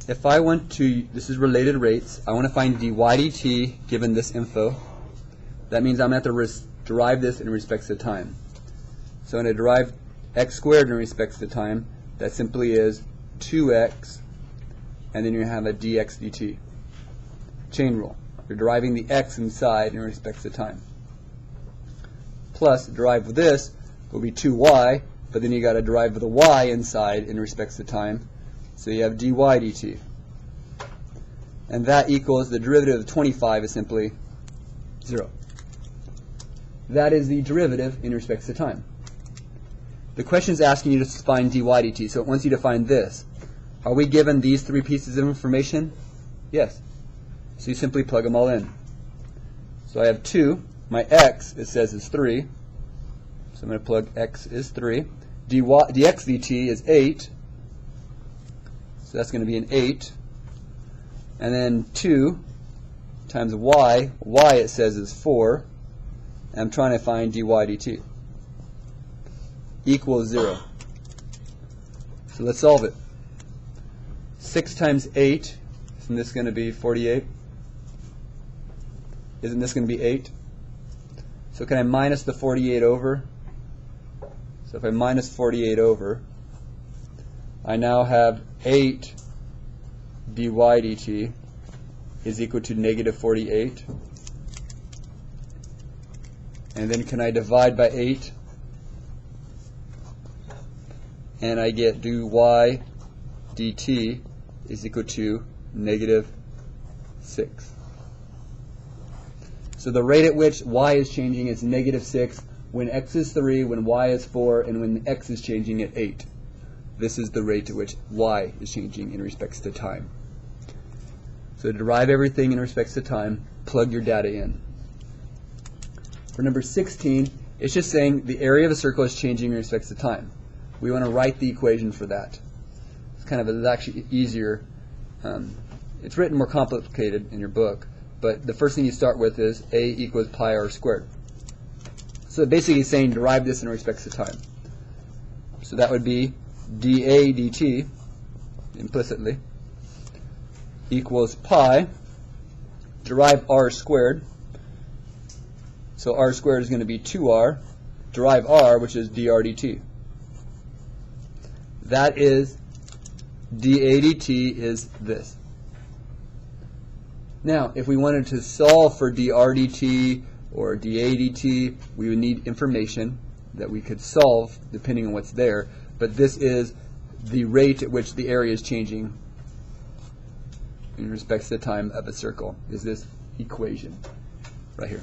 if I want to, this is related rates, I want to find dy dt given this info. That means I'm going to have to derive this in respect to time. So I'm going to derive x squared in respect to time. That simply is 2x, and then you're going to have a dx dt. Chain rule. You're deriving the x inside in respect to time. Plus, derive this will be 2y, but then you got to derive the y inside in respect to time. So you have dy dt. And that equals the derivative of 25 is simply 0. That is the derivative in respect to time. The question is asking you to find dy dt, so it wants you to find this. Are we given these three pieces of information? Yes. So you simply plug them all in. So I have 2. My x, it says, is 3. So I'm going to plug x is 3. Dx dt is 8. So that's going to be an 8. And then 2 times y. Y, it says, is 4. And I'm trying to find dy dt. Equals 0. So let's solve it. 6 times 8. Isn't this going to be 48? Isn't this going to be 8? So can I minus the 48 over? So if I minus 48 over, I now have 8 dy dt is equal to negative 48. And then can I divide by 8? And I get dy dt is equal to negative 6. So the rate at which y is changing is negative 6 when x is 3, when y is 4, and when x is changing at 8. This is the rate at which y is changing in respects to time. So to derive everything in respects to time, plug your data in. For number 16, it's just saying the area of a circle is changing in respects to time. We want to write the equation for that. It's actually easier. It's written more complicated in your book, but the first thing you start with is a equals pi r squared. So basically it's saying derive this in respects to time. So that would be dA dt, implicitly, equals pi, derive r squared. So r squared is going to be 2r, derive r, which is dr dt. That is, dA dt is this. Now, if we wanted to solve for dr dt or dA dt, we would need information that we could solve depending on what's there. But this is the rate at which the area is changing in respect to the time of a circle, is this equation right here.